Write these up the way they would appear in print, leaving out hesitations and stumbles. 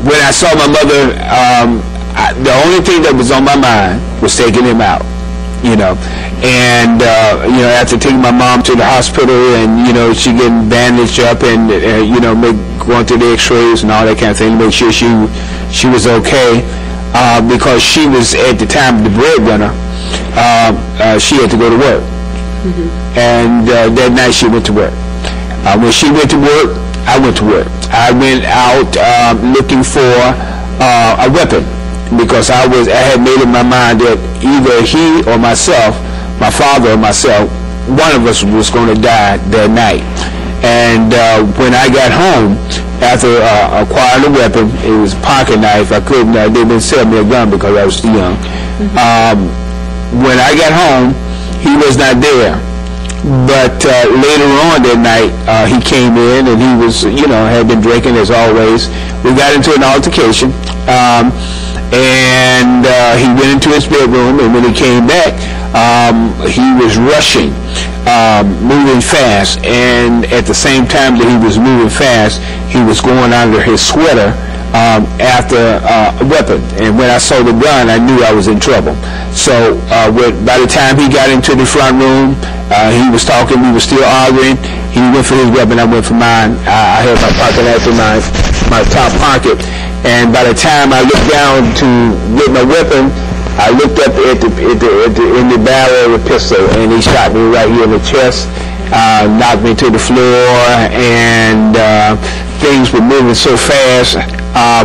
when I saw my mother, the only thing that was on my mind was taking him out, you know. And, you know, after taking my mom to the hospital and, you know, she getting bandaged up and, you know, going through the x-rays and all that kind of thing to make sure she was okay, because she was, at the time, the breadwinner. She had to go to work. And that night she went to work. When she went to work, I went to work. I went out looking for a weapon, because I had made up my mind that either he or myself, my father or myself, one of us was going to die that night. And when I got home, after acquiring a weapon, it was a pocket knife. They didn't sell me a gun because I was too young. When I got home, he was not there. But later on that night, he came in and he was, you know, had been drinking as always. We got into an altercation, and he went into his bedroom, and when he came back, he was rushing, moving fast, and at the same time that he was moving fast, he was going under his sweater after a weapon. And when I saw the gun, I knew I was in trouble. So by the time he got into the front room, he was talking, we were still arguing. He went for his weapon, I went for mine. I had my pocket knife in my top pocket, and by the time I looked down to get my weapon, I looked up in the barrel of the pistol, and he shot me right here in the chest, knocked me to the floor, and things were moving so fast.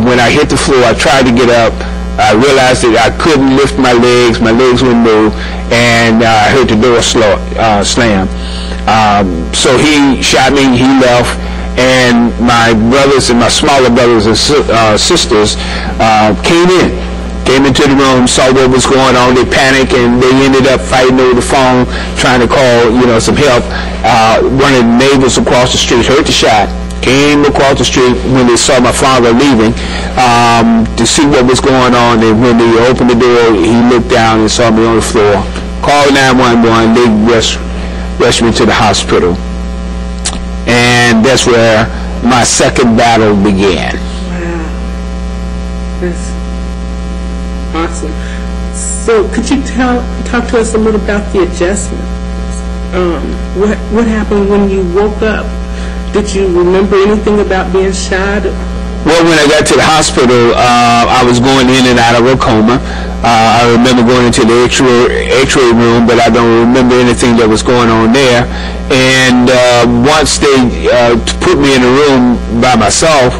When I hit the floor, I tried to get up. I realized that I couldn't lift my legs wouldn't move, and I heard the door slam. So he shot me, he left, and my brothers and my smaller brothers and sisters came into the room, saw what was going on. They panicked, and they ended up fighting over the phone, trying to call, you know, some help. One of the neighbors across the street heard the shot, came across the street when they saw my father leaving to see what was going on. And when they opened the door, he looked down and saw me on the floor. Called 911. They rushed me to the hospital, and that's where my second battle began. Wow, that's awesome. So could you talk to us a little about the adjustment? What happened when you woke up? Did you remember anything about being shot? Well, when I got to the hospital, I was going in and out of a coma. I remember going into the x-ray room, but I don't remember anything that was going on there. And once they put me in a room by myself,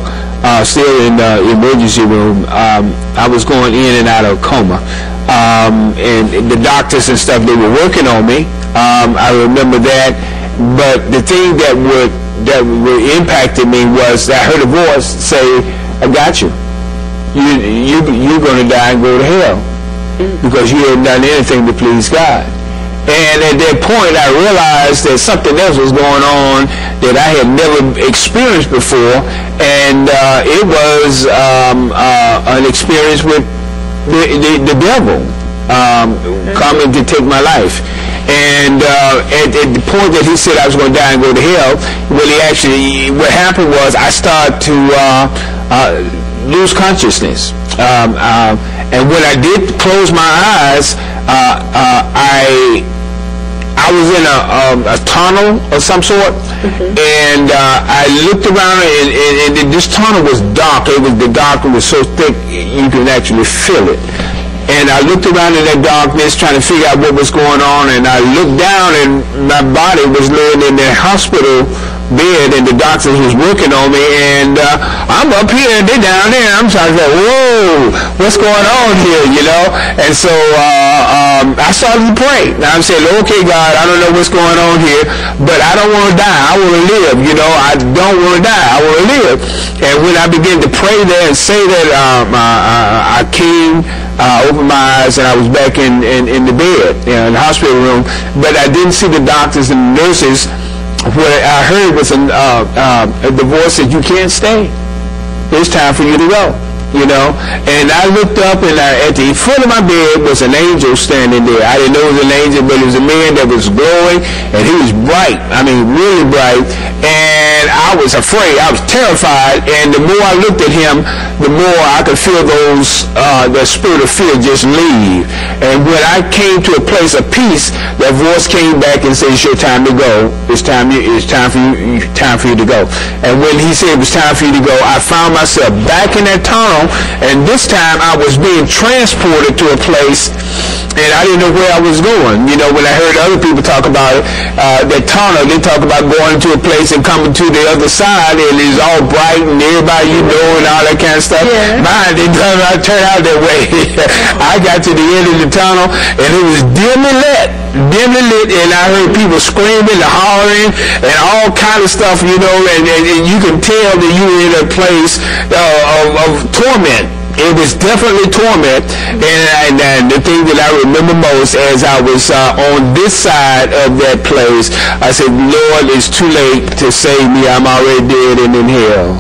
still in the emergency room, I was going in and out of a coma. And the doctors and stuff, they were working on me. I remember that. But the thing that impacted me was I heard a voice say, "I got you. You're going to die and go to hell because you haven't done anything to please God." And at that point, I realized that something else was going on that I had never experienced before, and it was an experience with the devil coming to take my life. And at the point that he said I was going to die and go to hell, what happened was I started to lose consciousness. And when I did close my eyes, I was in a tunnel of some sort, and I looked around, and this tunnel was dark. The darkness was so thick you could actually feel it. And I looked around in that darkness trying to figure out what was going on, and I looked down, and my body was laying in the hospital bed, and the doctors was working on me, and I'm up here and they're down there. I'm trying to say, whoa, what's going on here, you know? And so I started to pray. Now I'm saying, okay, God, I don't know what's going on here, but I don't want to die. I want to live, you know. I don't want to die. I want to live. And when I began to pray there and say that, I came, opened my eyes, and I was back in the bed, you know, in the hospital room. But I didn't see the doctors and the nurses. What I heard was the voice said, "You can't stay. It's time for you to go." You know, and I looked up, and at the foot of my bed was an angel standing there. I didn't know it was an angel, but it was a man that was glowing, and he was bright. I mean, really bright. And I was afraid. I was terrified. And the more I looked at him, the more I could feel that spirit of fear just leave. And when I came to a place of peace, that voice came back and said, "It's your time to go. It's time for you to go." And when he said it was time for you to go, I found myself back in that tunnel, and this time I was being transported to a place, and I didn't know where I was going. You know, when I heard other people talk about it, that tunnel, they talk about going to a place and coming to the other side, and it's all bright and everybody you know and all that kind of stuff. Yeah. Mine didn't turn out that way. I got to the end of the tunnel, and it was dimly lit, and I heard people screaming and hollering and all kind of stuff, you know, and you can tell that you were in a place of torment. It was definitely torment, and the thing that I remember most as I was on this side of that place, I said, "Lord, it's too late to save me. I'm already dead and in hell."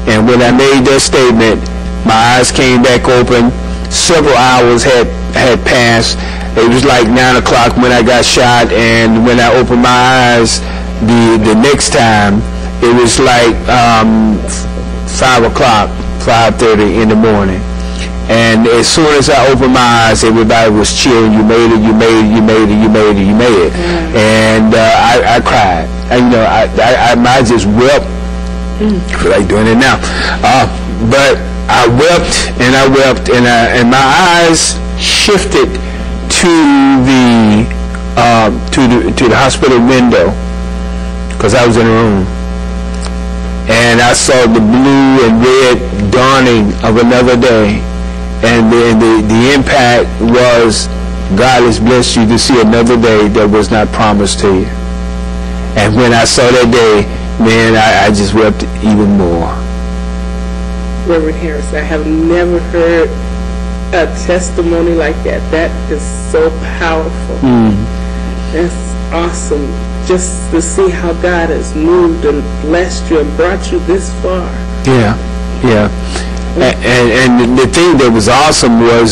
And when I made that statement, my eyes came back open. Several hours had passed. It was like 9 o'clock when I got shot, and when I opened my eyes the next time, it was like 5 o'clock. 5:30 in the morning, and as soon as I opened my eyes, everybody was cheering, "You made it! You made it! You made it! You made it! You made it!" And I cried. I just wept. I feel like doing it now, but I wept and I wept, and my eyes shifted to the hospital window because I was in a room. And I saw the blue and red dawning of another day. And then the impact was, God has blessed you to see another day that was not promised to you. And when I saw that day, man, I just wept even more. Reverend Harris, I have never heard a testimony like that. That is so powerful. That's awesome. Just to see how God has moved and blessed you and brought you this far. Yeah. And the thing that was awesome was